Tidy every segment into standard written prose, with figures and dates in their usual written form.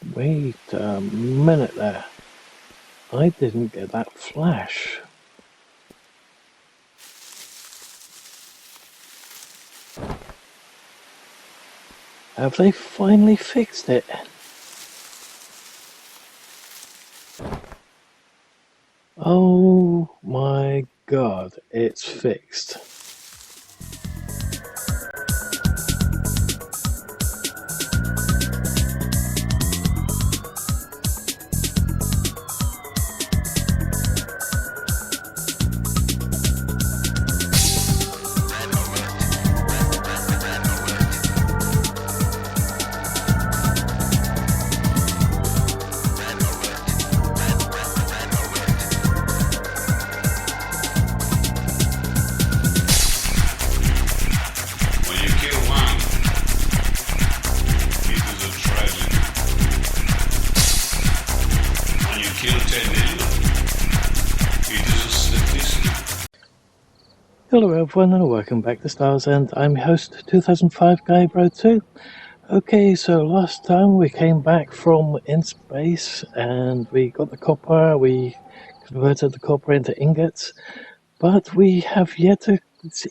Wait a minute there. I didn't get that flash. Have they finally fixed it? Oh my god, it's fixed. Hello everyone and welcome back to Stars End. I'm your host 2005 Guy Bro 2. Okay, so last time we came back from in space and we got the copper, we converted the copper into ingots, but we have yet to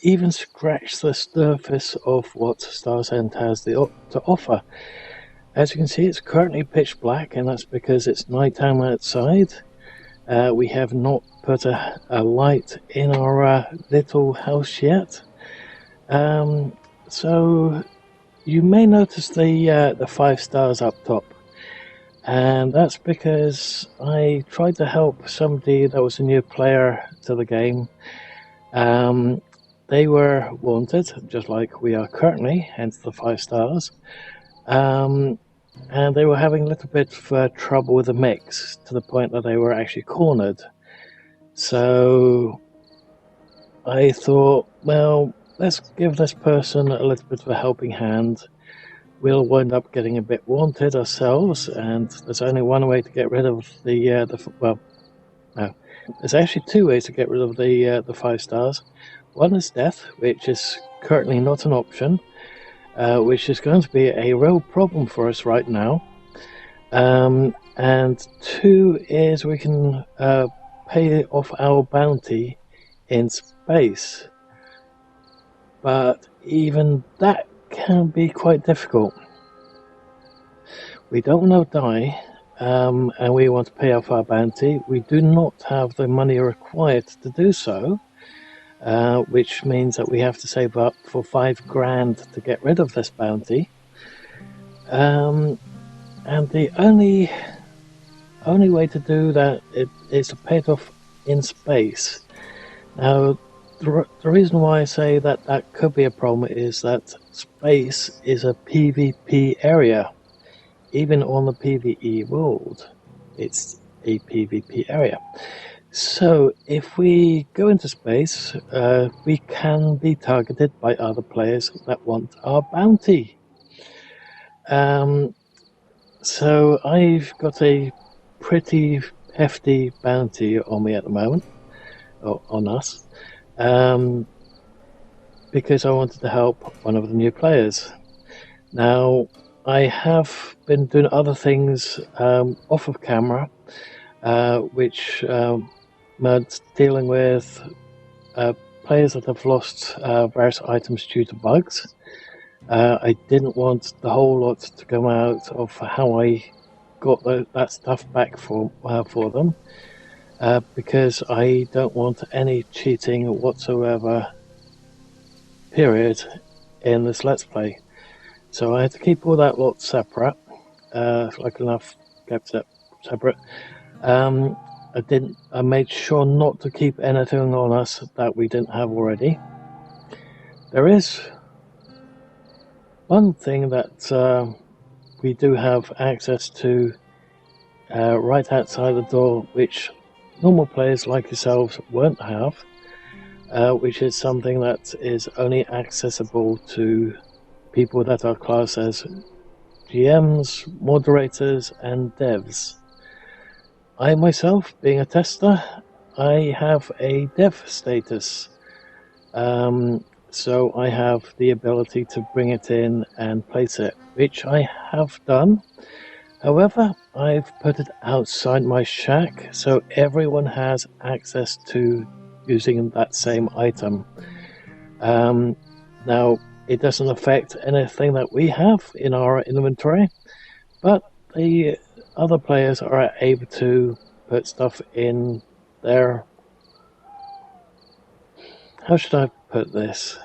even scratch the surface of what Stars End has to offer. As you can see, it's currently pitch black, and that's because it's nighttime outside. We have not put a light in our little house yet. So you may notice the 5 stars up top, and that's because I tried to help somebody that was a new player to the game. They were wanted, just like we are currently, hence the 5 stars. And they were having a little bit of trouble with the mechs, to the point that they were actually cornered. So I thought, well, let's give this person a little bit of a helping hand. We'll wind up getting a bit wanted ourselves, and there's only one way to get rid of there's actually 2 ways to get rid of the 5 stars. One is death, which is currently not an option. Which is going to be a real problem for us right now. And 2 is we can pay off our bounty in space. But even that can be quite difficult. We don't want to die, and we want to pay off our bounty. We do not have the money required to do so. Which means that we have to save up for 5 grand to get rid of this bounty. And the only way to do that is to pay it off in space. Now, the reason why I say that that could be a problem is that space is a PvP area. Even on the PvE world, it's a PvP area. So, if we go into space, we can be targeted by other players that want our bounty. So, I've got a pretty hefty bounty on me at the moment, or on us, because I wanted to help one of the new players. Now, I have been doing other things off of camera, which dealing with players that have lost various items due to bugs. I didn't want the whole lot to come out of how I got that stuff back for them, because I don't want any cheating whatsoever, period, in this Let's Play. So I had to keep all that lot separate, like enough kept it separate. I made sure not to keep anything on us that we didn't have already. There is one thing that we do have access to right outside the door, which normal players like yourselves won't have, which is something that is only accessible to people that are classed as GMs, moderators, and devs. I myself, being a tester, I have a dev status, so I have the ability to bring it in and place it, which I have done. However, I've put it outside my shack so everyone has access to using that same item. Now, it doesn't affect anything that we have in our inventory, but the other players are able to put stuff in their... How should I put this?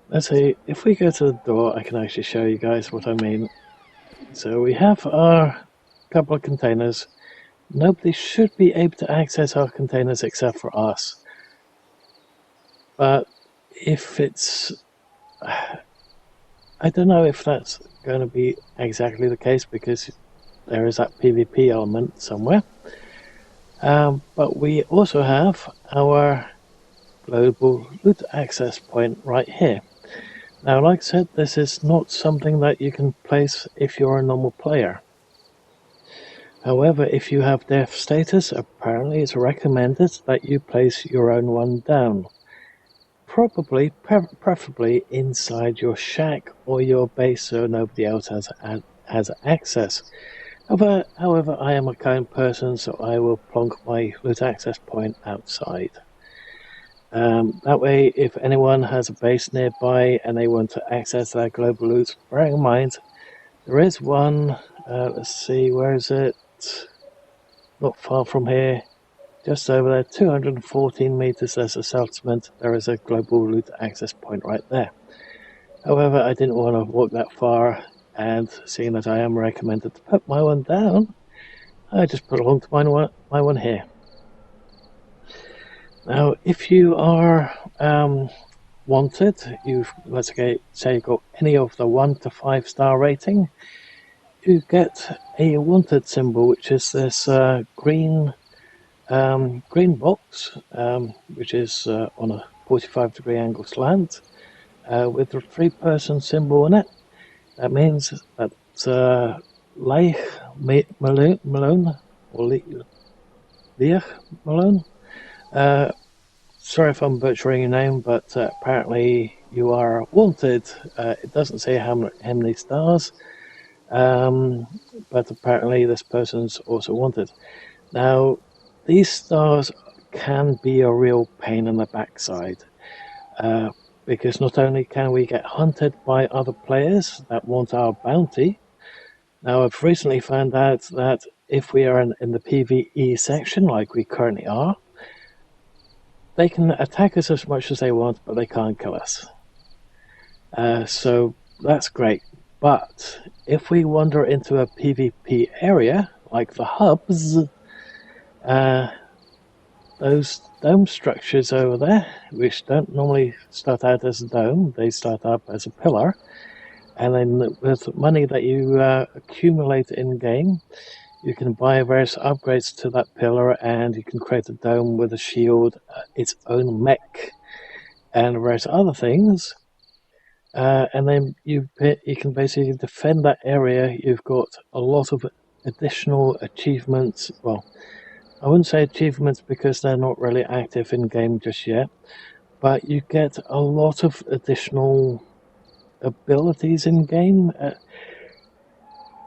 Let's see, if we go to the door, I can actually show you guys what I mean. So we have our couple of containers. Nobody should be able to access our containers except for us. But if it's... I don't know if that's going to be exactly the case because there is that PvP element somewhere. But we also have our global loot access point right here. Now, like I said, this is not something that you can place if you're a normal player. However, if you have death status, apparently it's recommended that you place your own one down. Preferably inside your shack or your base so nobody else has access. However, I am a kind person, so I will plonk my loot access point outside. That way, if anyone has a base nearby and they want to access their global loot, bearing in mind, there is one, let's see, where is it? Not far from here, just over there, 214 meters, there's a settlement, there is a global loot access point right there. However, I didn't want to walk that far, and seeing that I am recommended to put my one down, I just put along to my one here. Now, if you are wanted, let's say you got any of the 1 to 5 star rating, you get a wanted symbol, which is this green box, which is on a 45-degree angle slant, with a 3-person symbol in it. That means that Leich Malone, or Leich Malone, sorry if I'm butchering your name, but apparently you are wanted. It doesn't say how many stars, but apparently this person's also wanted. Now, these stars can be a real pain in the backside, because not only can we get hunted by other players that want our bounty. Now, I've recently found out that if we are in the PvE section, like we currently are, they can attack us as much as they want, but they can't kill us. So that's great. But if we wander into a PvP area, like the hubs, those dome structures over there, which don't normally start out as a dome, they start up as a pillar, and then with money that you accumulate in game, you can buy various upgrades to that pillar, and you can create a dome with a shield, its own mech, and various other things. And then you can basically defend that area. You've got a lot of additional achievements. Well, I wouldn't say achievements because they're not really active in game just yet, but you get a lot of additional abilities in game.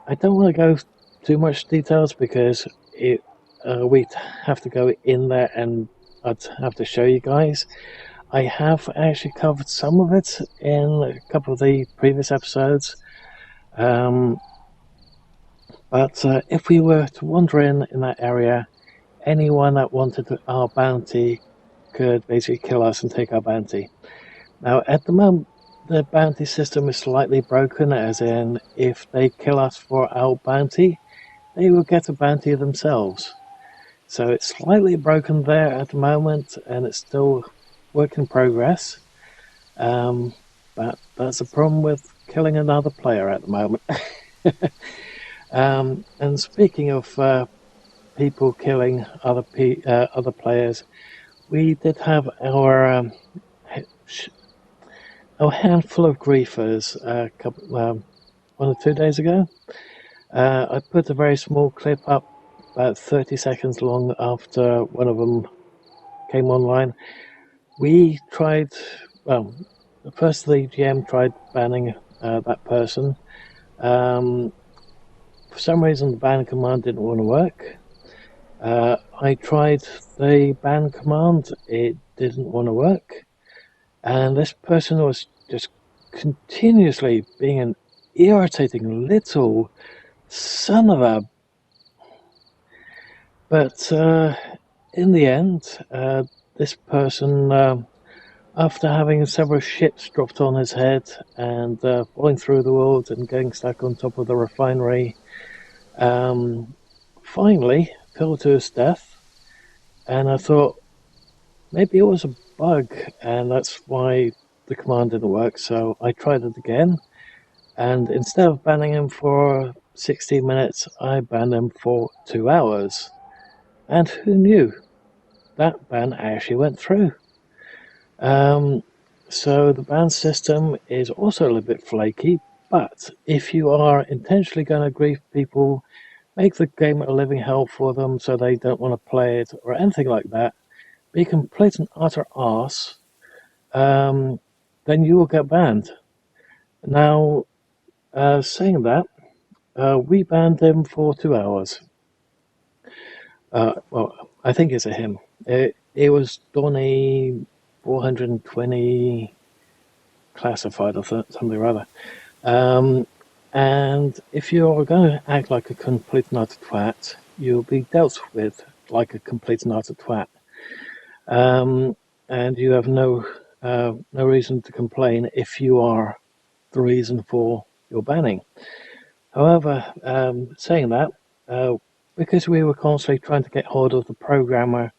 I don't want to go too much details because we'd have to go in there and I'd have to show you guys. I have actually covered some of it in a couple of the previous episodes, but if we were to wander in that area, anyone that wanted our bounty could basically kill us and take our bounty. Now, at the moment, the bounty system is slightly broken, as in, if they kill us for our bounty, they will get a bounty themselves. So it's slightly broken there at the moment, and it's still work in progress. But that's a problem with killing another player at the moment. And speaking of people killing other players, we did have our handful of griefers a couple, 1 or 2 days ago. I put a very small clip up, about 30 seconds long, after one of them came online. We tried, well, first the GM tried banning that person. for some reason the ban command didn't want to work. I tried the ban command, it didn't want to work, and this person was just continuously being an irritating little son of a... But in the end, this person, after having several ships dropped on his head and falling through the world and getting stuck on top of the refinery, finally fell to his death. And I thought maybe it was a bug and that's why the command didn't work. So I tried it again, and instead of banning him for 16 minutes, I banned him for 2 hours. And who knew? That ban actually went through. So the ban system is also a little bit flaky, but if you are intentionally going to grief people, make the game a living hell for them so they don't want to play it or anything like that, be complete and utter arse, then you will get banned. Now, saying that, we banned him for 2 hours. Well, I think it's a him. It was Donny 420 classified or something or other. And if you're going to act like a complete and utter twat, you'll be dealt with like a complete and utter twat. And you have no reason to complain if you are the reason for your banning. However, saying that, because we were constantly trying to get hold of the programmer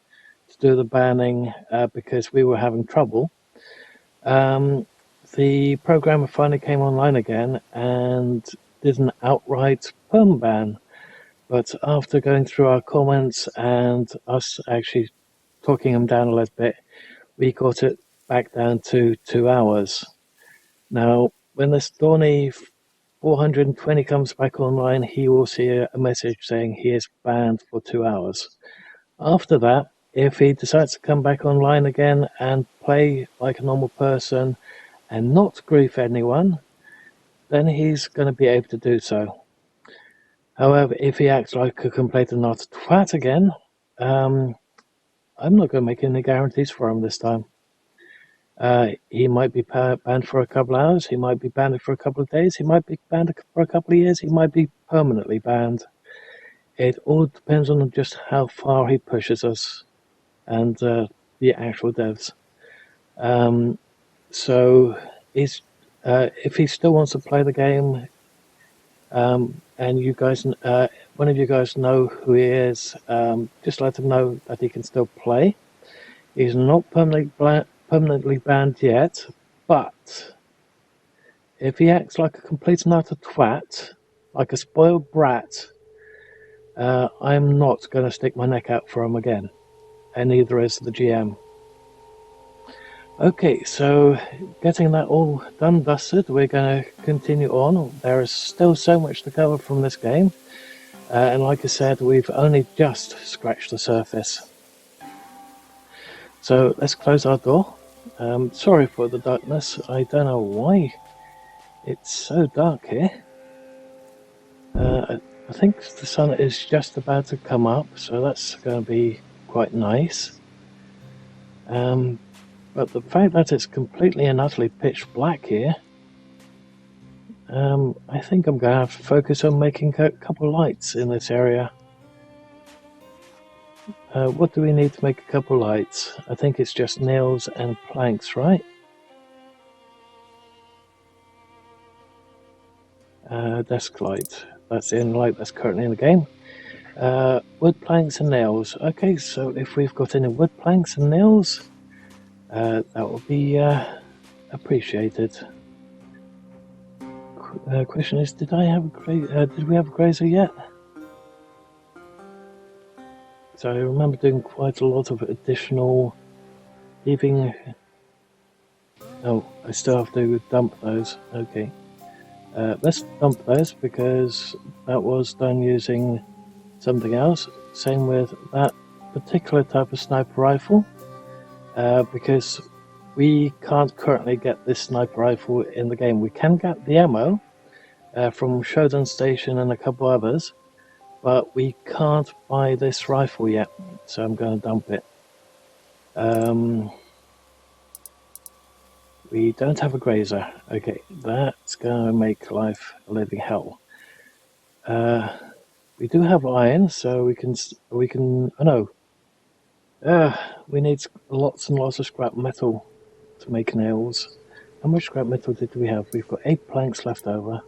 to do the banning because we were having trouble, the programmer finally came online again and did an outright perm ban. But after going through our comments and us actually talking him down a little bit, we got it back down to 2 hours. Now, when this Donny 420 comes back online, he will see a message saying he is banned for 2 hours. After that, if he decides to come back online again and play like a normal person and not grief anyone, then he's going to be able to do so. However, if he acts like a complete and utter twat again, I'm not going to make any guarantees for him this time. He might be banned for a couple of hours, he might be banned for a couple of days, he might be banned for a couple of years, he might be permanently banned. It all depends on just how far he pushes us and the actual devs. So if he still wants to play the game, and you guys, one of you guys know who he is, just let him know that he can still play. He's not permanently banned yet, but if he acts like a complete and utter twat, like a spoiled brat, I'm not going to stick my neck out for him again, and neither is the GM. Okay, so getting that all done, dusted, we're going to continue on. There is still so much to cover from this game, and like I said, we've only just scratched the surface. So let's close our door. Sorry for the darkness, I don't know why it's so dark here. I think the sun is just about to come up, so that's going to be quite nice. But the fact that it's completely and utterly pitch black here, I think I'm going to have to focus on making a couple of lights in this area. What do we need to make a couple of lights? I think it's just nails and planks, right? Desk light. That's the only light that's currently in the game. Wood planks and nails. Okay, so if we've got any wood planks and nails, that will be appreciated. Question is, did we have a grazer yet? So I remember doing quite a lot of additional leaving. Oh, I still have to dump those. Okay, let's dump those because that was done using something else. Same with that particular type of sniper rifle. Because we can't currently get this sniper rifle in the game. We can get the ammo, from Shodan Station and a couple others, but we can't buy this rifle yet, so I'm going to dump it. We don't have a grazer. Okay, that's going to make life a living hell. We do have iron, so we can. Oh no. We need lots and lots of scrap metal to make nails. How much scrap metal did we have? We've got 8 planks left over.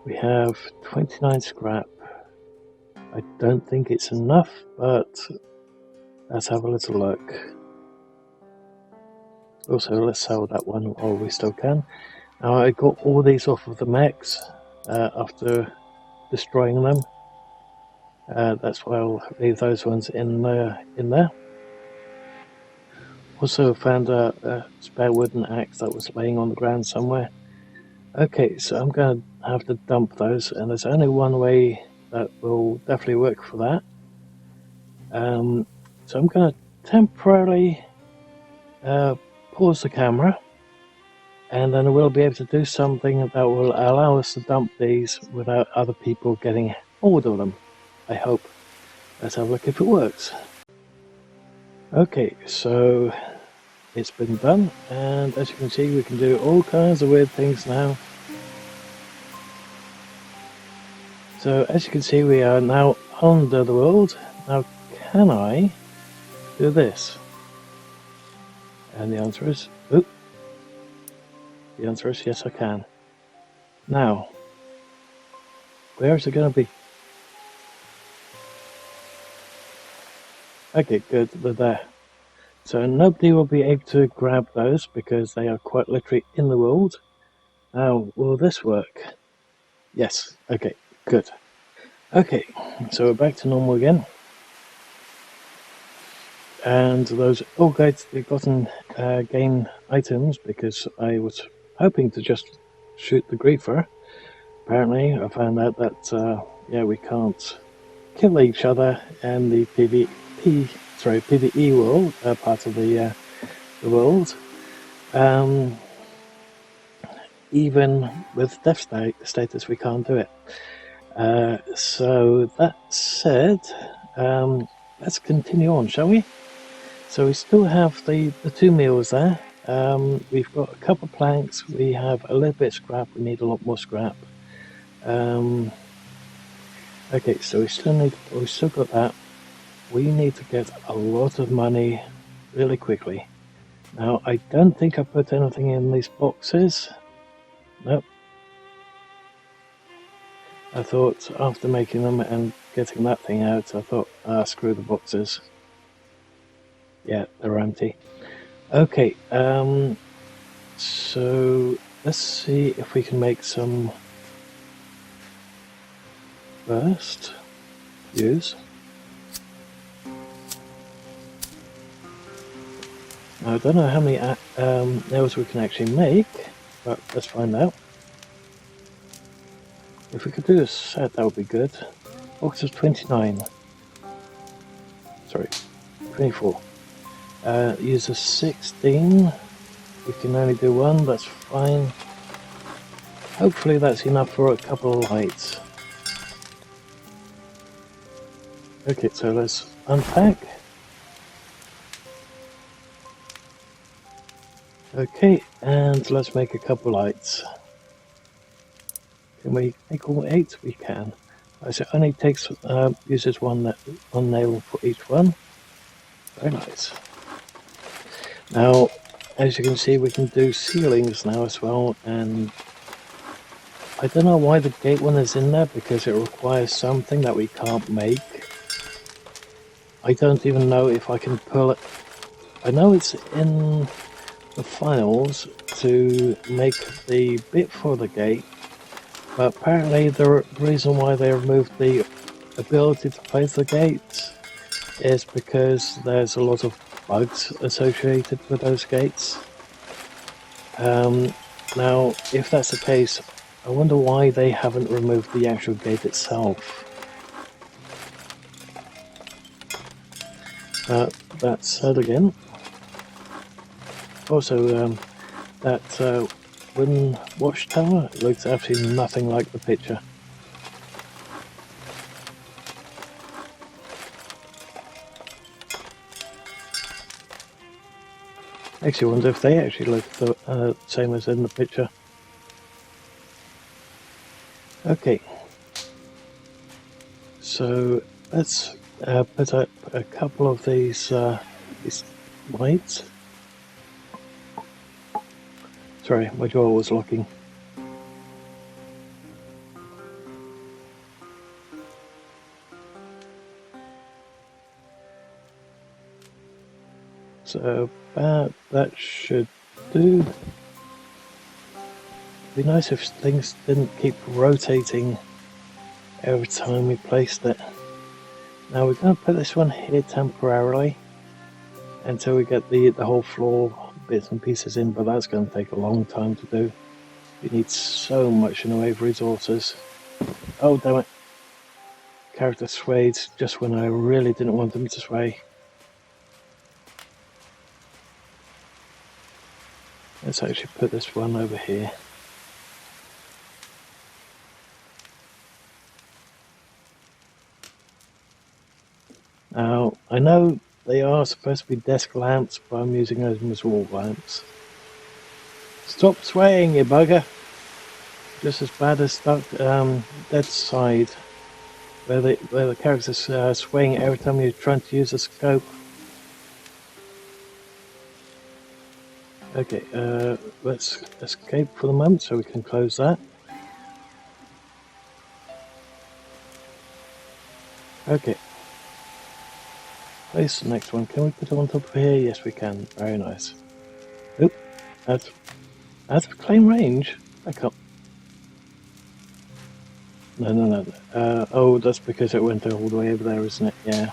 We have 29 scrap. I don't think it's enough, but let's have a little look. Also, let's sell that one while we still can. Now, I got all these off of the mechs after destroying them. That's why I'll leave those ones in there. Also found a spare wooden axe that was laying on the ground somewhere. Okay, so I'm going to have to dump those, and there's only one way that will definitely work for that. So I'm going to temporarily pause the camera, and then we'll be able to do something that will allow us to dump these without other people getting hold of them. I hope. Let's have a look if it works. Okay, so it's been done, and as you can see, we can do all kinds of weird things now. So as you can see, we are now under the world. Now, can I do this? And the answer is, the answer is yes, I can. Now, where is it going to be? Okay, good, they're there. So nobody will be able to grab those because they are quite literally in the world. Now, will this work? Yes, okay, good. Okay, so we're back to normal again. And those all gotten gain items because I was hoping to just shoot the griefer. Apparently, I found out that yeah, we can't kill each other in the PvE world, part of the world. Even with death status, we can't do it. So that said, let's continue on, shall we? So we still have the 2 meals there. We've got a couple of planks. We have a little bit of scrap. We need a lot more scrap. Okay, so we still got that. We need to get a lot of money really quickly. Now, I don't think I put anything in these boxes. Nope. I thought after making them and getting that thing out, I thought, screw the boxes. Yeah, they're empty. Okay, so let's see if we can make some first. Use. Now, I don't know how many nails we can actually make, but let's find out. If we could do a set, that would be good. Box is 29. Sorry, 24. Use a 16. We can only do one, that's fine. Hopefully that's enough for a couple of lights. Okay, so let's unpack. Okay, and let's make a couple lights. Can we make all 8? We can. So it only takes uses one nail for each one. Very nice. Now, as you can see, we can do ceilings now as well, and I don't know why the gate one is in there, because it requires something that we can't make. I don't even know if I can pull it. I know it's in the files to make the bit for the gate, but apparently the reason why they removed the ability to place the gates is because there's a lot of bugs associated with those gates. Now, if that's the case, I wonder why they haven't removed the actual gate itself. That said again, also that wooden watchtower looks absolutely nothing like the picture. Actually, I wonder if they actually look the same as in the picture. Okay, so let's put up a couple of these lights. Sorry, my jaw was locking. So that should do. It'd be nice if things didn't keep rotating every time we placed it. Now we're going to put this one here temporarily until we get the whole floor bits and pieces in, but that's going to take a long time to do. We need so much in the way of resources. Oh damn it! Character swayed just when I really didn't want them to sway. Let's actually put this one over here. Now, I know they are supposed to be desk lamps, but I'm using them as wall lamps. Stop swaying, you bugger! Just as bad as stuck dead side, where the character's swaying every time you're trying to use the scope. Okay, let's escape for the moment so we can close that. Okay. Place the next one. Can we put it on top of here? Yes, we can. Very nice. Oop, that's out of claim range. Back up. No. Oh, that's because it went all the way over there, isn't it? Yeah.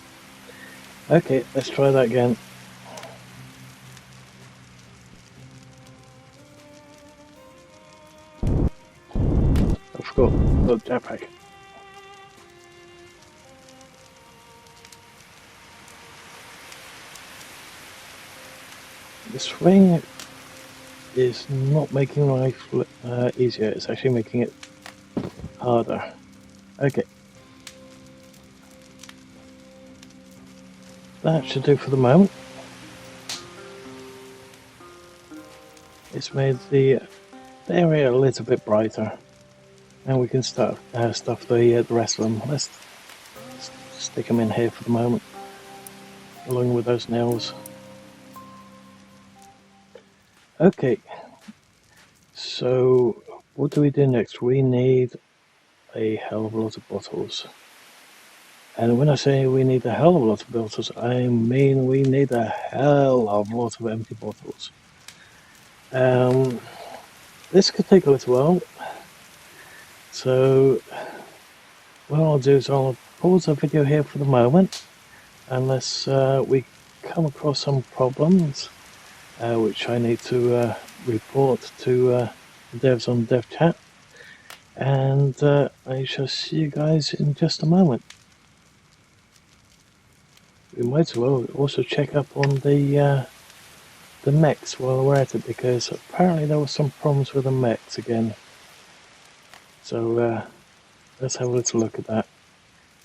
Okay, let's try that again. I forgot the jetpack. The swing is not making life easier, it's actually making it harder. Okay. That should do for the moment. It's made the area a little bit brighter. And we can start stuff the rest of them. Let's stick them in here for the moment, along with those nails. Okay, so what do we do next? We need a hell of a lot of bottles. And when I say we need a hell of a lot of bottles, I mean we need a hell of a lot of empty bottles. This could take a little while. So what I'll do is I'll pause the video here for the moment, unless we come across some problems, which I need to report to the devs on dev chat, and I shall see you guys in just a moment. We might as well also check up on the mechs while we're at it, because apparently there were some problems with the mechs again. So let's have a little look at that.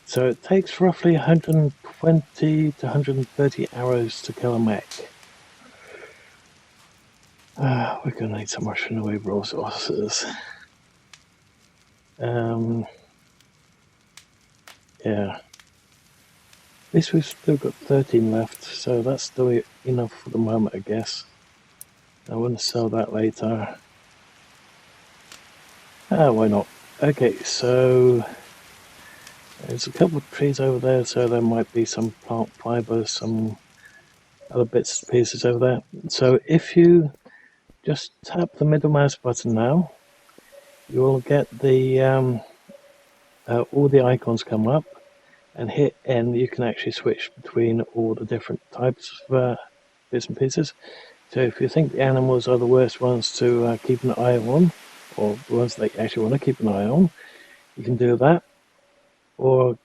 So it takes roughly 120 to 130 arrows to kill a mech. We're going to need some much in the way of resources. Yeah. At least we've still got 13 left, so that's still enough for the moment, I guess. I want to sell that later. Why not? Okay, so there's a couple of trees over there, so there might be some plant fibers, some other bits and pieces over there. So if you just tap the middle mouse button now, you will get the all the icons come up, and hit N. You can actually switch between all the different types of bits and pieces. So if you think the animals are the worst ones to keep an eye on, or the ones that you actually want to keep an eye on, you can do that. Or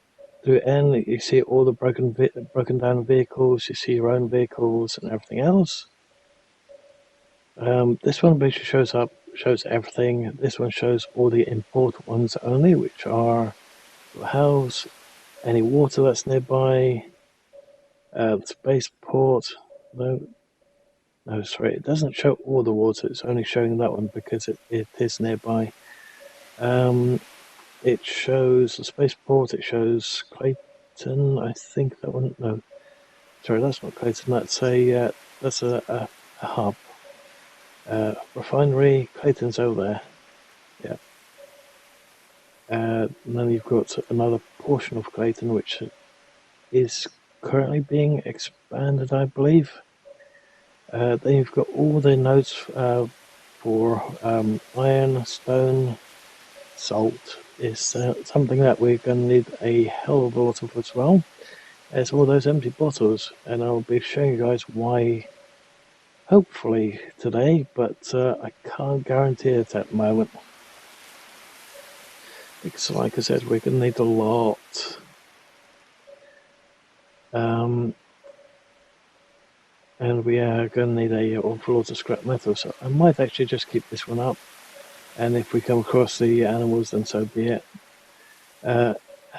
do N, you see all the broken down vehicles, you see your own vehicles and everything else. This one basically shows everything. This one shows all the important ones only, which are the house, any water that's nearby, the spaceport. No, sorry, it doesn't show all the water. It's only showing that one because it is nearby. It shows the spaceport. It shows Clayton. I think that one. No, sorry, that's not Clayton. That's a hub. Refinery. Clayton's over there. Yeah. And then you've got another portion of Clayton which is currently being expanded, I believe. Then you've got all the nodes for iron, stone, salt. Is something that we're going to need a hell of a lot of as well. There's all those empty bottles, and I'll be showing you guys why, hopefully today, but I can't guarantee it at the moment. Because like I said, we're going to need a lot. And we are going to need an awful lot of scrap metal, so I might actually just keep this one up, and if we come across the animals, then so be it.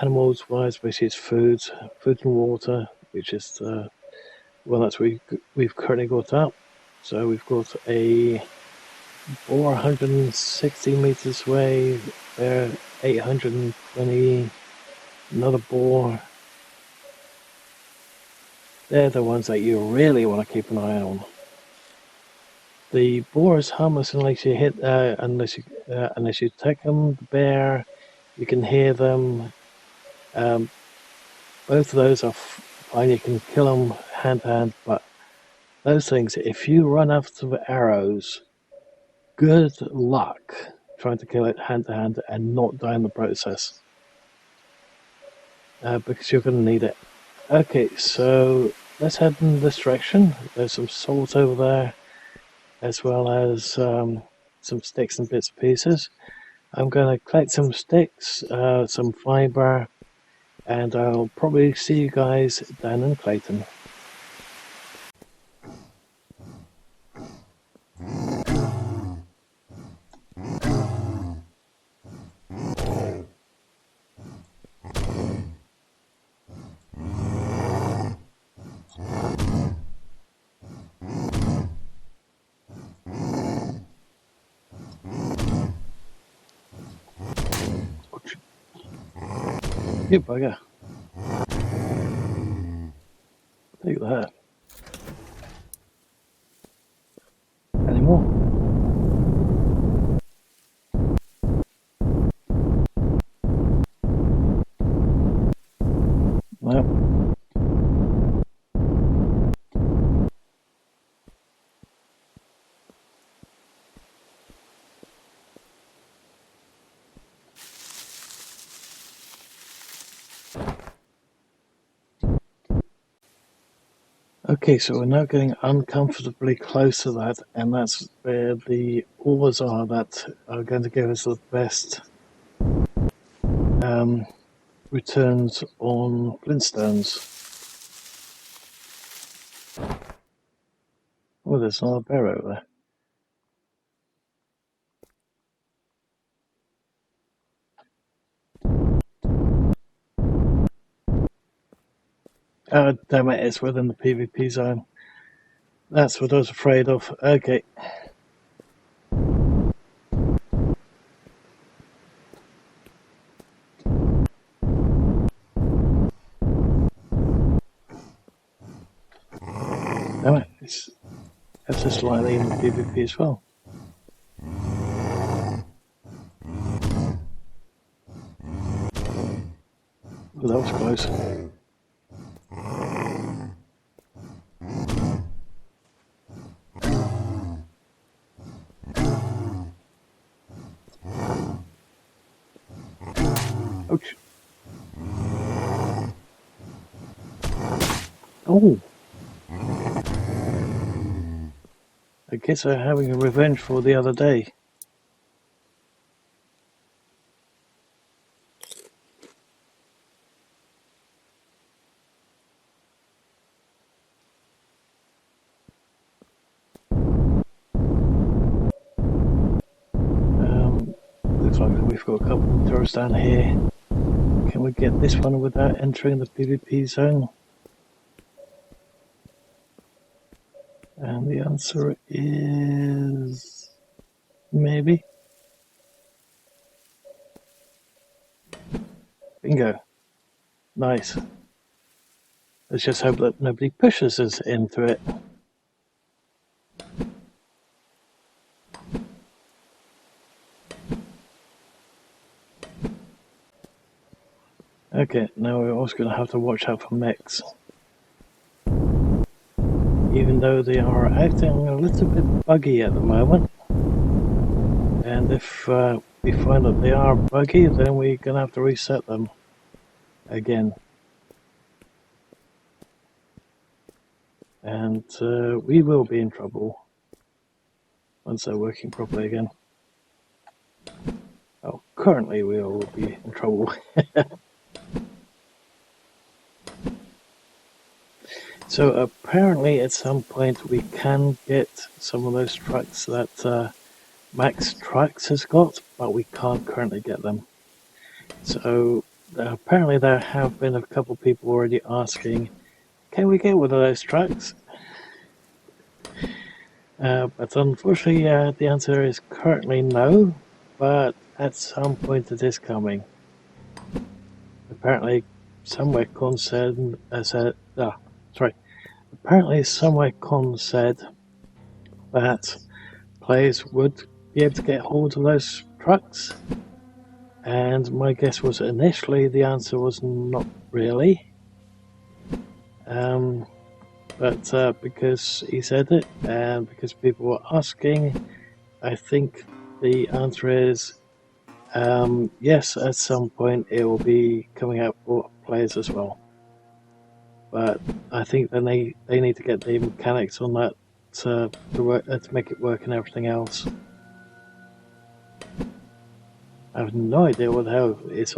Animals wise, basically it's food and water, which is well, that's what we've currently got up. So we've got a boar 160 meters away, there 820, another boar. They're the ones that you really want to keep an eye on. The boar is harmless unless you hit, unless you take them. The bear, you can hear them. Both of those are fine. You can kill them hand to hand, but those things, if you run after the arrows, good luck trying to kill it hand to hand and not die in the process, because you're going to need it. Okay, so let's head in this direction. There's some salt over there, as well as some sticks and bits and pieces. I'm going to collect some sticks, some fiber, and I'll probably see you guys down in Clayton. You bugger. Take that. Any more? No. Okay, so we're now getting uncomfortably close to that, and that's where the ores are that are going to give us the best returns on flintstones. Oh, there's another bear over there. Oh, damn it, it's within the PvP zone. That's what I was afraid of. Okay. Damn it, it's ever so slightly in the PvP as well. Oh, that was close. Ouch. Oh! I guess they're having a revenge for the other day. looks like we've got a couple of turrets down here. Can we get this one without entering the PvP zone? And the answer is maybe. Bingo. Nice. Let's just hope that nobody pushes us into it. Okay, now we're also going to have to watch out for mechs. Even though they are acting a little bit buggy at the moment. And if we find that they are buggy, then we're going to have to reset them again. And we will be in trouble once they're working properly again. Oh, currently we will be in trouble. So apparently at some point we can get some of those trucks that Max Trucks has got, but we can't currently get them. So apparently there have been a couple of people already asking, can we get one of those trucks? But unfortunately the answer is currently no, but at some point it is coming. Apparently somewhere Con said, apparently somewhere Con said that players would be able to get hold of those trucks, and my guess was initially the answer was not really, but because he said it and because people were asking, I think the answer is yes, at some point it will be coming out for players as well. But I think then they need to get the mechanics on that to make it work and everything else. I have no idea what the hell it's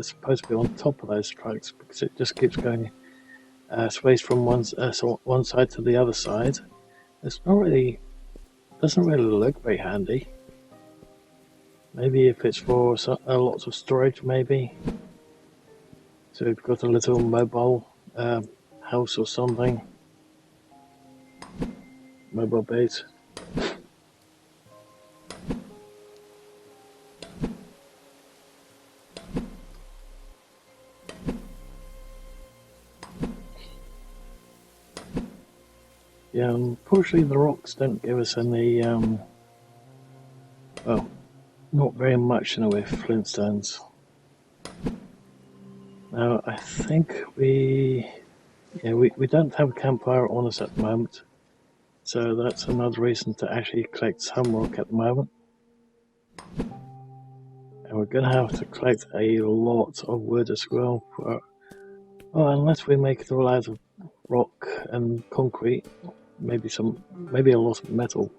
supposed to be on top of those trucks, because it just keeps going sways from one side to the other side. It's not really, doesn't really look very handy. Maybe if it's for lots of storage, maybe. So we've got a little mobile house or something. Mobile base. Yeah, unfortunately the rocks don't give us any, well, not very much in the way of flintstones. Now, I think we don't have a campfire on us at the moment, so that's another reason to actually collect some rock at the moment. And we're going to have to collect a lot of wood as well, well, unless we make it all out of rock and concrete, maybe a lot of metal.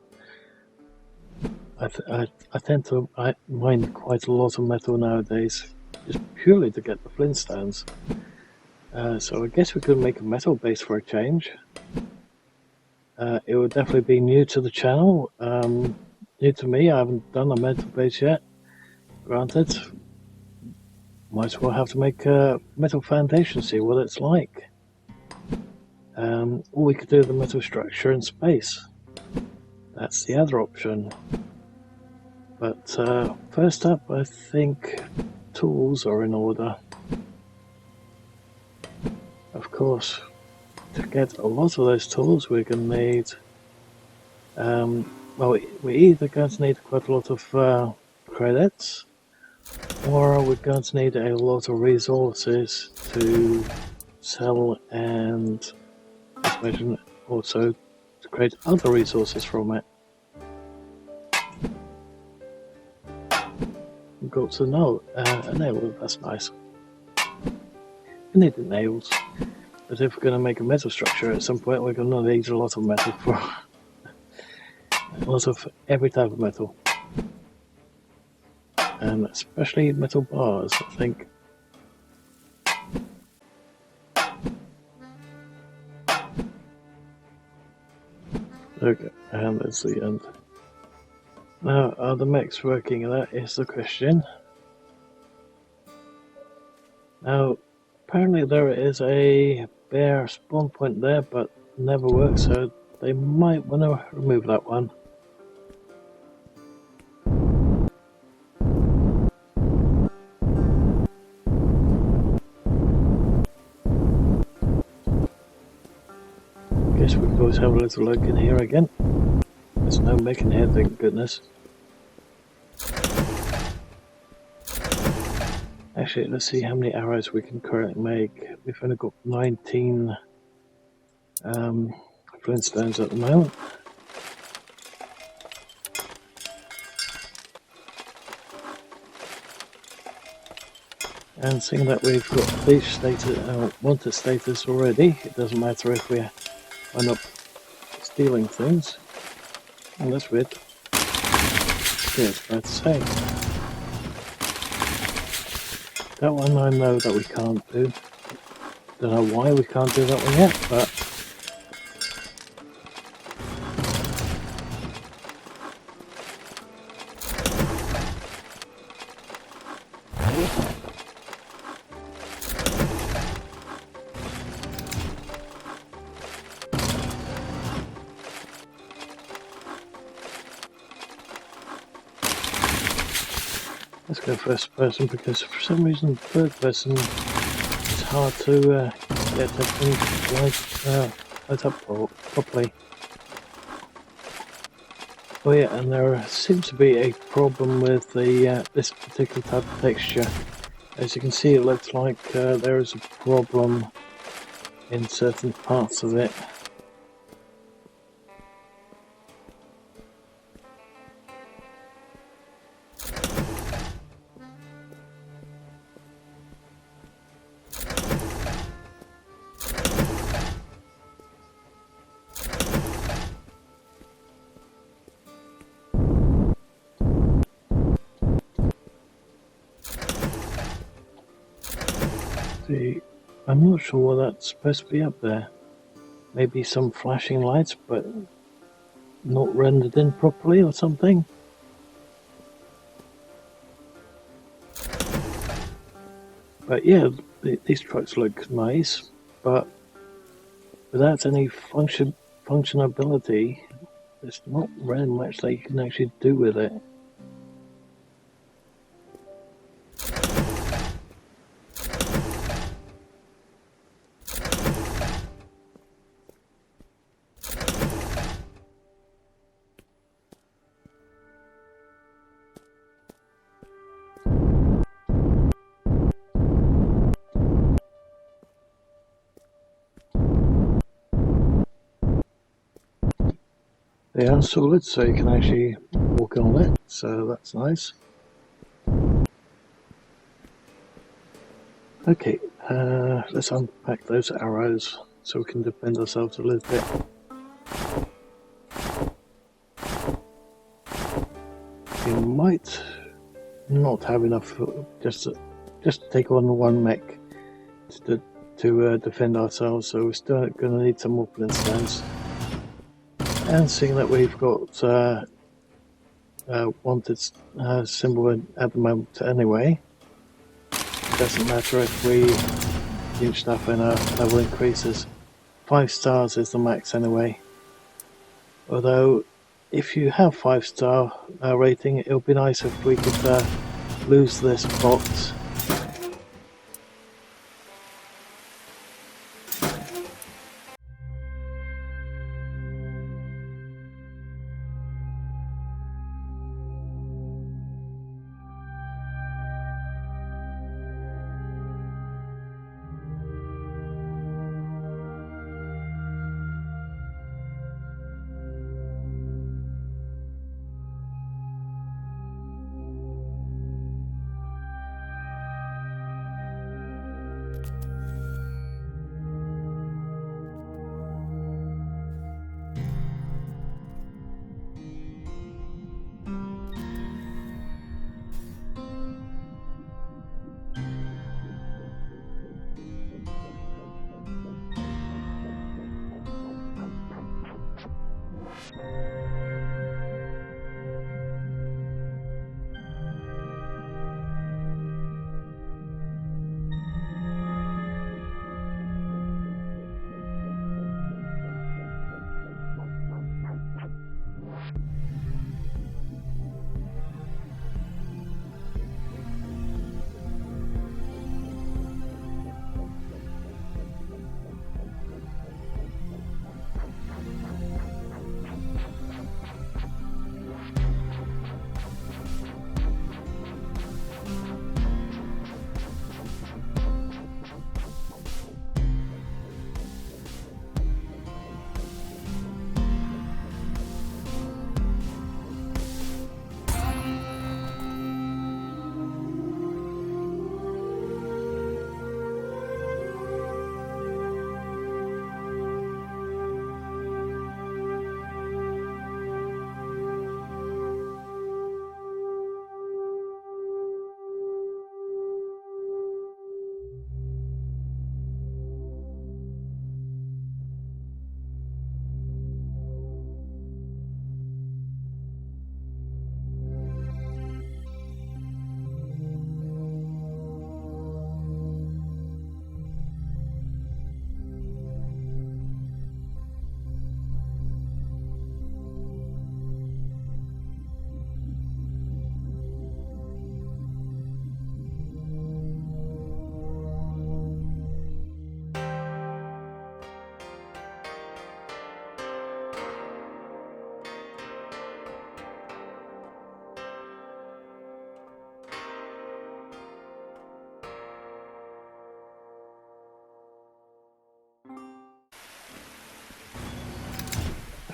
I tend to mine quite a lot of metal nowadays, just purely to get the flintstones. So I guess we could make a metal base for a change. It would definitely be new to the channel, new to me. I haven't done a metal base yet, granted. Might as well have to make a metal foundation, see what it's like. Or we could do the metal structure in space. That's the other option. But first up, I think tools are in order. Of course, to get a lot of those tools, we're going to need, well, we're either going to need quite a lot of credits, or we're going to need a lot of resources to sell and also to create other resources from it. We've got a nail, that's nice. We need the nails, but if we're going to make a metal structure at some point, we're going to need a lot of metal for a lot of every type of metal, and especially metal bars, I think. Okay, and that's the end. Now, are the mechs working? That is the question. Now, apparently there is a bear spawn point there, but never works, so they might want to remove that one. Guess we could always have a little look in here again. There's no mech in here, thank goodness. Actually, let's see how many arrows we can currently make. We've only got 19 flintstones at the moment. And seeing that we've got thief status, wanted status already, it doesn't matter if we end up stealing things. Oh, that's weird. Yeah, it's bad to say. That one I know that we can't do. Don't know why we can't do that one yet, but let's go first person, because for some reason third person is hard to get everything light up properly. Oh yeah, and there seems to be a problem with the this particular type of texture. As you can see, it looks like there is a problem in certain parts of it. I'm not sure what that's supposed to be up there. Maybe some flashing lights, but not rendered in properly or something. But yeah, these trucks look nice, but without any functionality, there's not very much that you can actually do with it. They are solid, so you can actually walk on it, so that's nice. Okay, let's unpack those arrows so we can defend ourselves a little bit. We might not have enough just to take on one mech to defend ourselves, so we're still going to need some more flintstones. And seeing that we've got wanted symbol at the moment anyway, it doesn't matter if we do stuff and our level increases. 5 stars is the max anyway. Although, if you have 5-star rating, it would be nice if we could lose this box.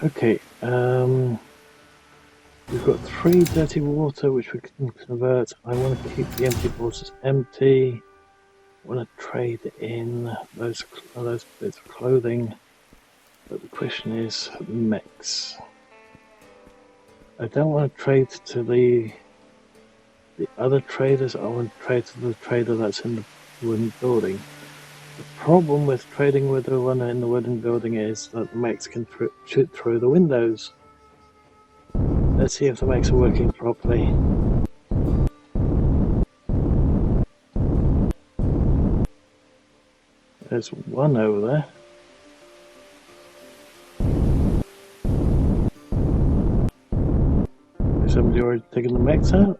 Okay, we've got 3 dirty water which we can convert. I want to keep the empty waters empty. I want to trade in those bits of clothing. But the question is mechs. I don't want to trade to the other traders. I want to trade to the trader that's in the wooden building. The problem with trading with the one in the wooden building is that the mechs can shoot through the windows. Let's see if the mechs are working properly. There's one over there. Is somebody already taking the mechs out?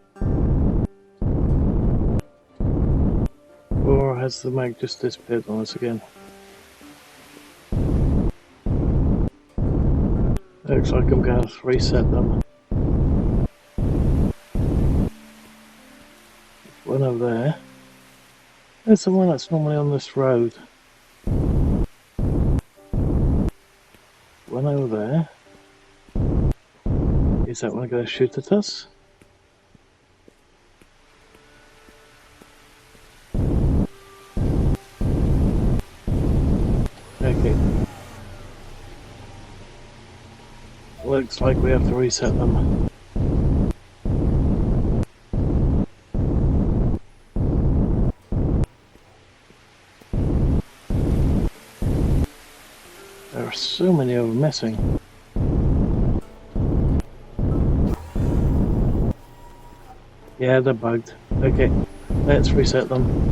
Or has the mech just disappeared on us again? Looks like I'm going to reset them. There's one over there. There's the one that's normally on this road. One over there. Is that one going to shoot at us? Okay. Looks like we have to reset them. There are so many of them missing. Yeah, they're bugged. Okay, let's reset them.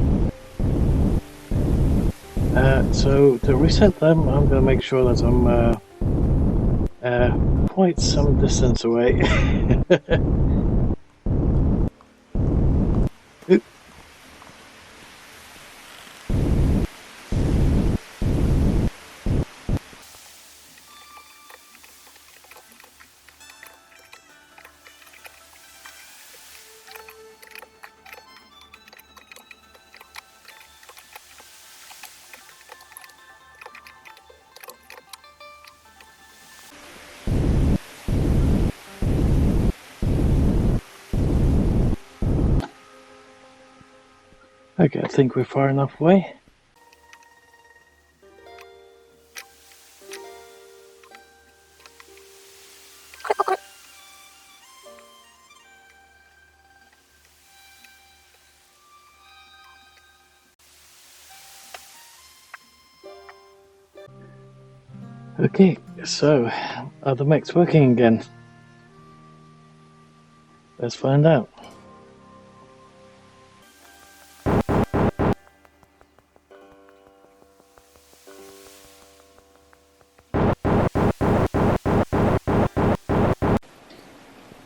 So to reset them, I'm going to make sure that I'm quite some distance away. Oop. Okay, I think we're far enough away. Okay, so are the mechs working again? Let's find out.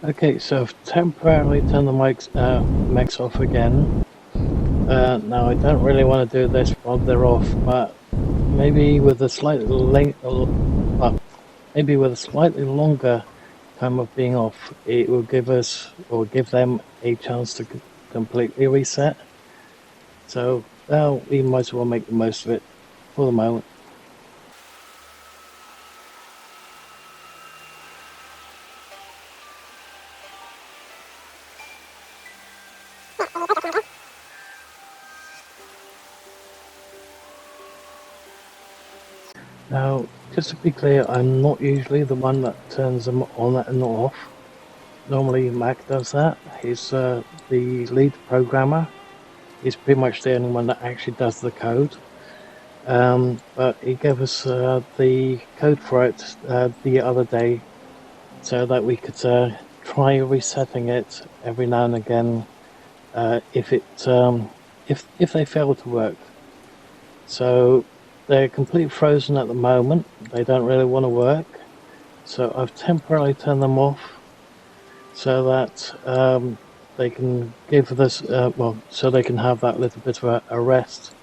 Okay, so I've temporarily turned the mechs off again. Now I don't really want to do this while they're off, but maybe with a slightly longer time of being off, it will give us or give them a chance to completely reset. So we might as well make the most of it for the moment. Now, just to be clear, I'm not usually the one that turns them on and off. Normally Mac does that. He's the lead programmer. He's pretty much the only one that actually does the code. But he gave us the code for it the other day so that we could try resetting it every now and again if they fail to work. So they're completely frozen at the moment. They don't really want to work. So I've temporarily turned them off so that they can give this, so they can have that little bit of a rest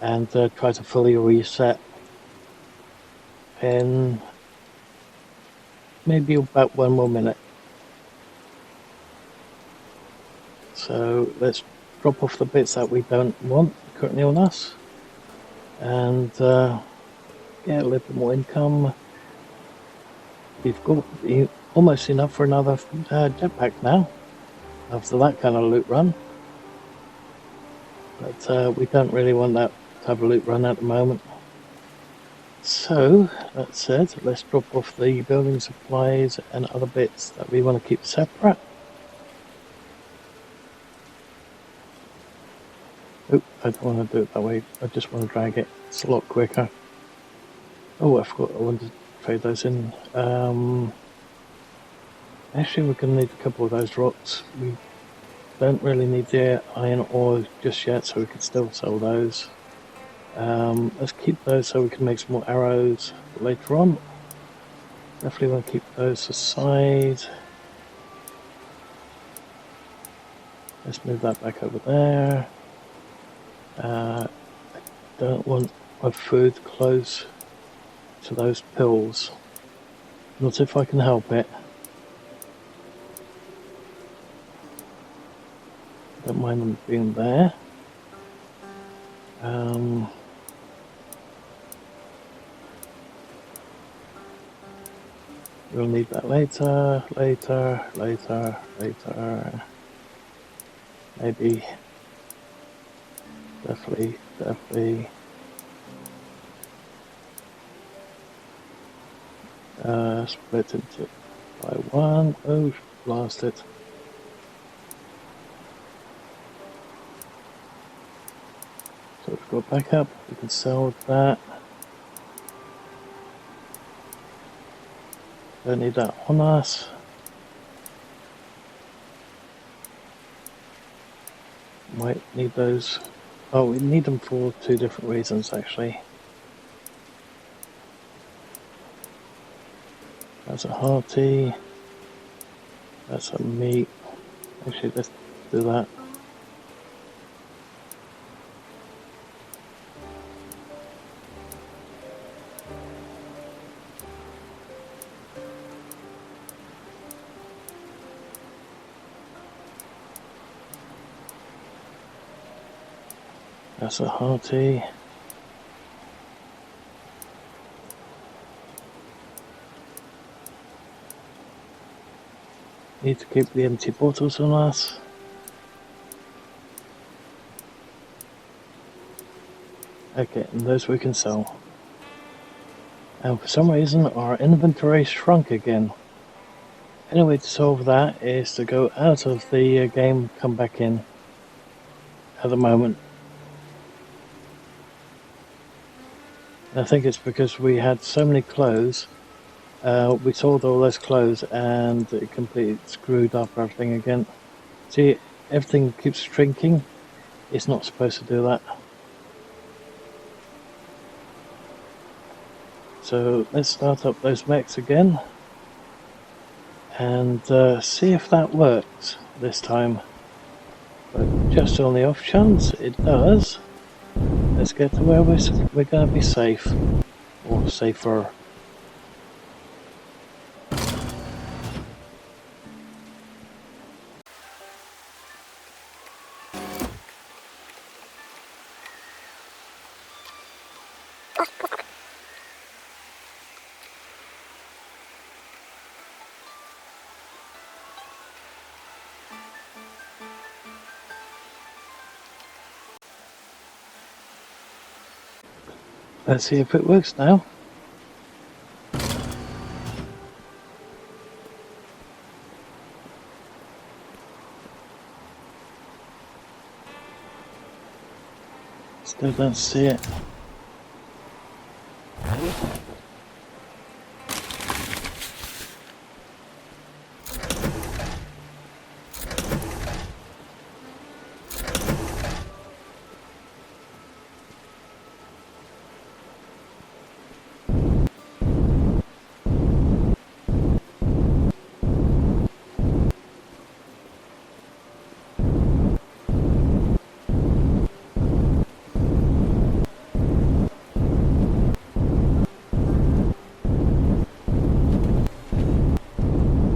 and try to fully reset in maybe about 1 more minute. So let's drop off the bits that we don't want currently on us and get a little bit more income. we've got almost enough for another jetpack now, after that kind of loot run. But we don't really want that type of loot run at the moment. So, that said, let's drop off the building supplies and other bits that we want to keep separate. Oh, I don't want to do it that way. I just want to drag it. It's a lot quicker. Oh, I forgot I wanted to trade those in. Actually, we're going to need a couple of those rocks. We don't really need the iron ore just yet, so we can still sell those. Let's keep those so we can make some more arrows later on. Definitely want to keep those aside. Let's move that back over there. I don't want my food close to those pills. Not if I can help it. Don't mind them being there. We'll need that later. Maybe. Definitely. Split into by one. Oh, blast it. So we've got backup. We can sell that. Don't need that on us. Might need those. Oh, we need them for two different reasons actually. That's a hearty. That's a meat. Actually, let's do that. That's a hearty. Need to keep the empty bottles on us. Okay, and those we can sell. And for some reason our inventory shrunk again. Any way to solve that is to go out of the game, come back in at the moment. I think it's because we had so many clothes, we sold all those clothes and it completely screwed up everything again. See, everything keeps shrinking. It's not supposed to do that. So let's start up those mechs again and see if that works this time. But just on the off chance it does, let's get to where we're going to be safe, or safer. Let's see if it works now. Still don't see it.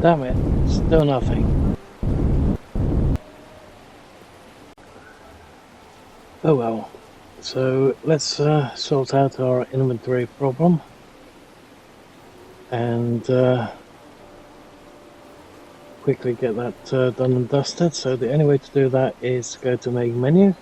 Damn it, still nothing. Oh well. So let's sort out our inventory problem. and quickly get that done and dusted. So the only way to do that is go to main menu,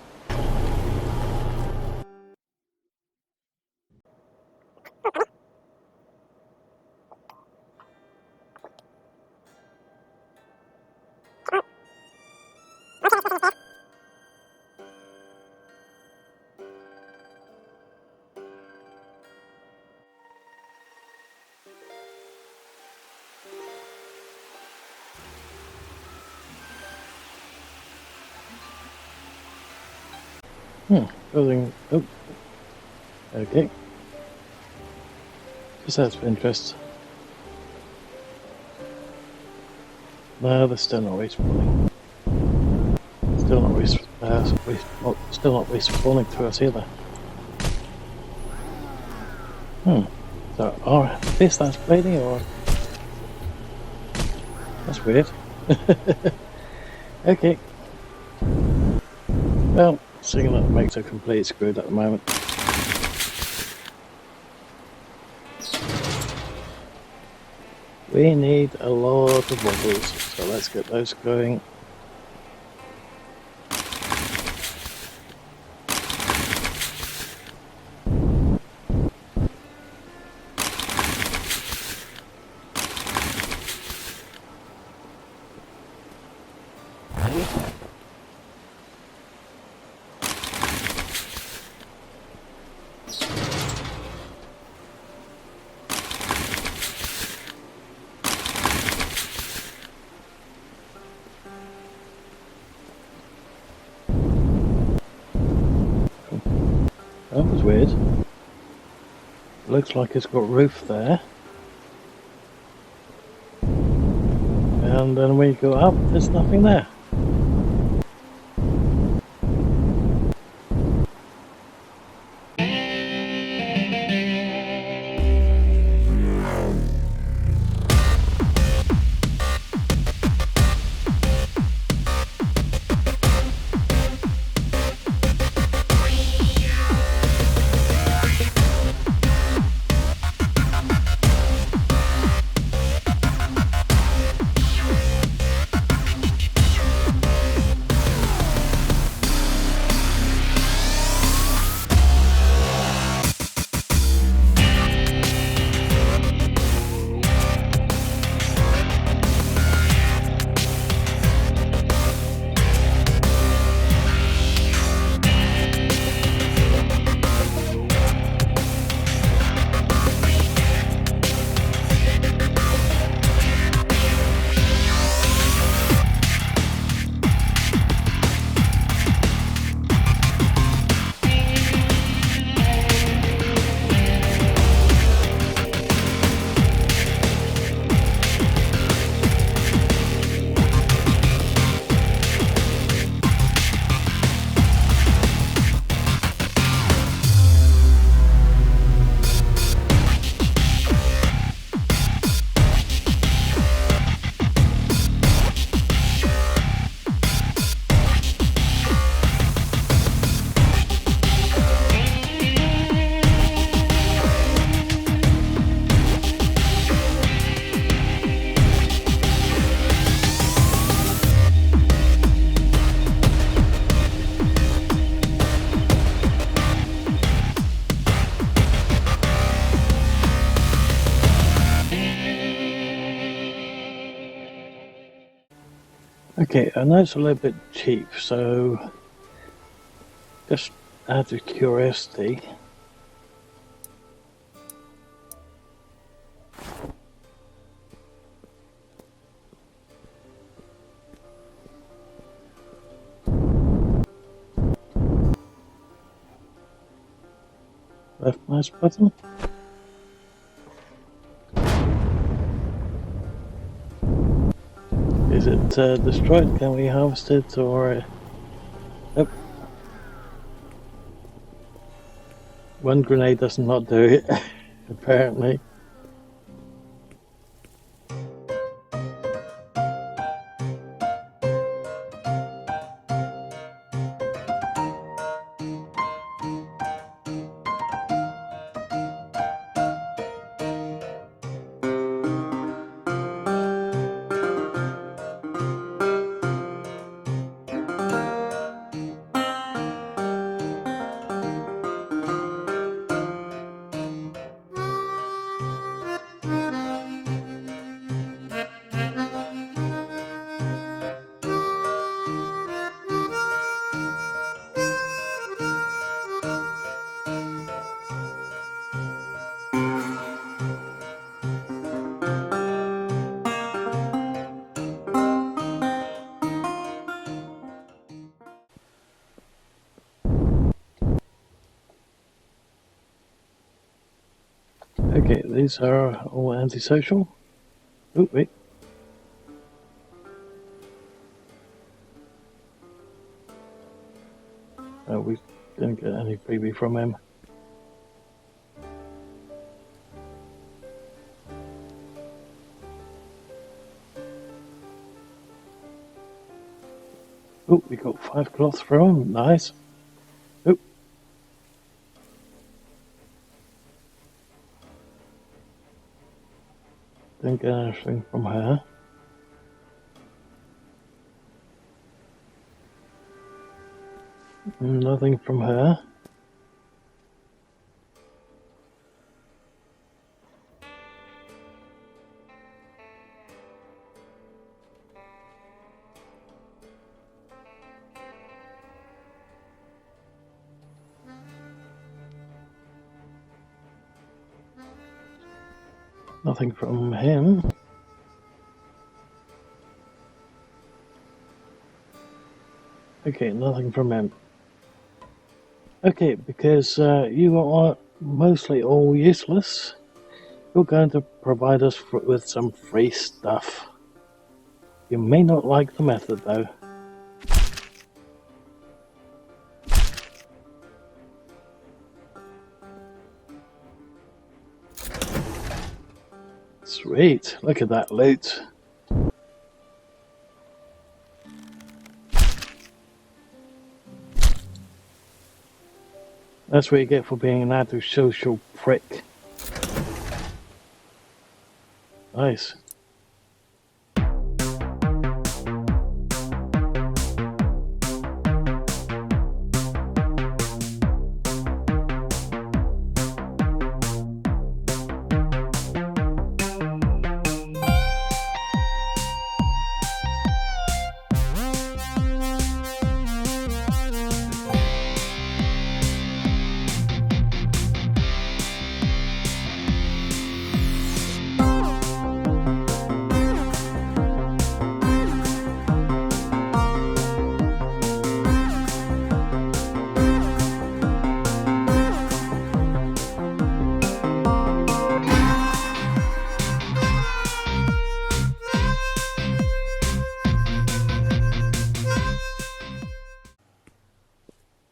building, oh, okay, just out of interest. No, they're still not respawning. Still not respawning to us either. So, this that's bleeding, or that's weird. Okay. Well, seeing that makes a complete screwed at the moment. We need a lot of bottles, so let's get those going. That was weird. Looks like it's got roof there. And then when you go up, there's nothing there. Okay, I know it's a little bit cheap, so just out of curiosity, left mouse button. Is it destroyed? Can we harvest it, or... Nope. One grenade does not do it, apparently. Okay, these are all antisocial. Oh, wait. Oh, we didn't get any freebie from him. Oh, we got 5 cloths from him. Nice. Oh. Didn't get anything from her. Nothing from her. Nothing from him. Okay, nothing from him. Okay, because you are mostly all useless, you're going to provide us with some free stuff. You may not like the method though. Sweet, look at that loot. That's what you get for being an antisocial prick. Nice.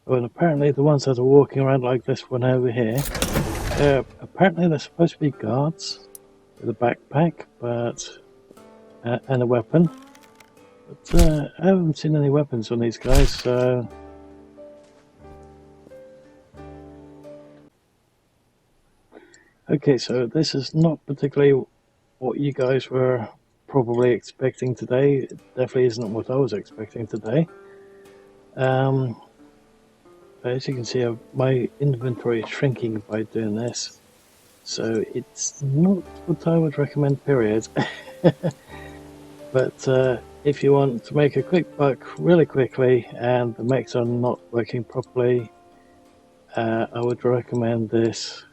Well, apparently the ones that are walking around like this one over here, apparently they're supposed to be guards with a backpack, but and a weapon. But I haven't seen any weapons on these guys, so... Okay, so this is not particularly what you guys were probably expecting today. It definitely isn't what I was expecting today. As you can see, my inventory is shrinking by doing this, so it's not what I would recommend, period. But if you want to make a quick buck really quickly and the mechs are not working properly, I would recommend this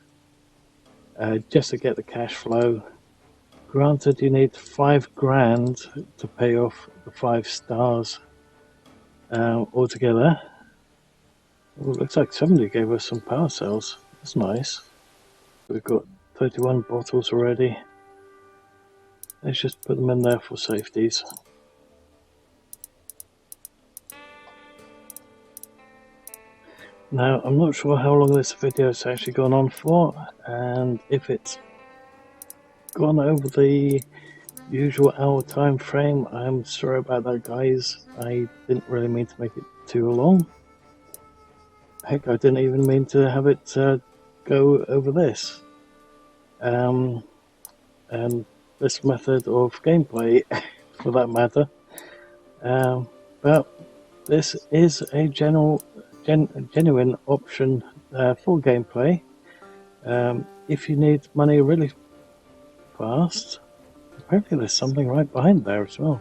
just to get the cash flow. Granted, you need 5 grand to pay off the 5 stars altogether. Well, it looks like somebody gave us some power cells. That's nice. We've got 31 bottles already. Let's just put them in there for safeties. Now, I'm not sure how long this video has actually gone on for, and if it's gone over the usual hour time frame, I'm sorry about that, guys. I didn't really mean to make it too long. Heck, I didn't even mean to have it go over this. And this method of gameplay, for that matter. But this is a genuine option for gameplay. If you need money really fast, apparently there's something right behind there as well.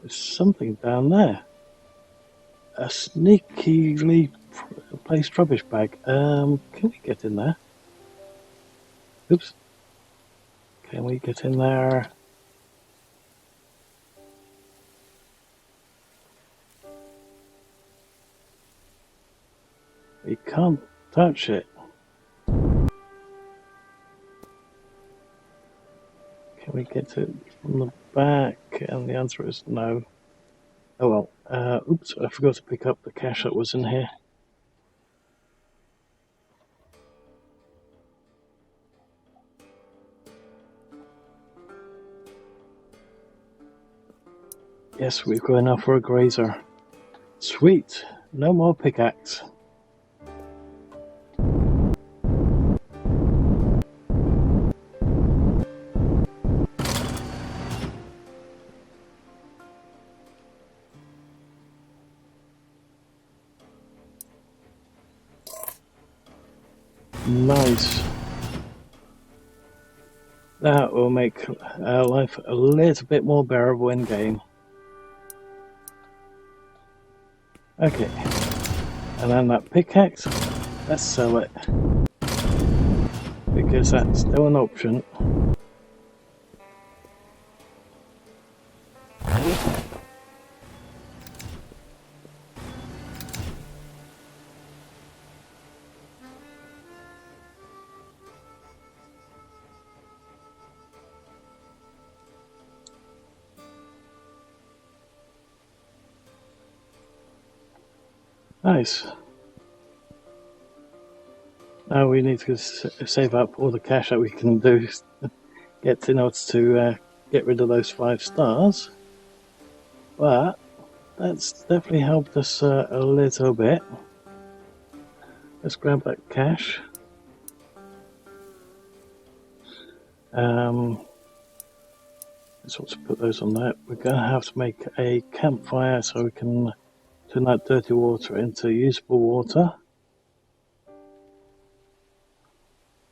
There's something down there. A sneakily placed rubbish bag. Can we get in there? Oops. Can we get in there? We can't touch it. Can we get it from the back? And the answer is no. Oh well. Oops, I forgot to pick up the cash that was in here. Yes, we've got enough for a grazer. Sweet. No more pickaxe. Nice. That will make life a little bit more bearable in game. Okay. And then that pickaxe, let's sell it. Because that's still an option. Nice. Now we need to save up all the cash that we can do, get in order to get rid of those 5 stars. But that's definitely helped us a little bit. Let's grab that cash. Let's also put those on that. We're going to have to make a campfire so we can turn that dirty water into usable water.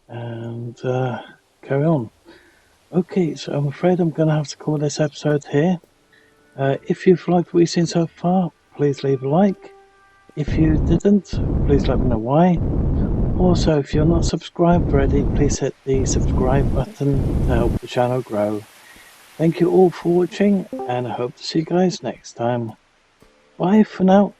And carry on. Okay, so I'm afraid I'm going to have to call this episode here. If you've liked what you've seen so far, please leave a like. If you didn't, please let me know why. Also, if you're not subscribed already, please hit the subscribe button to help the channel grow. Thank you all for watching, and I hope to see you guys next time. Bye for now.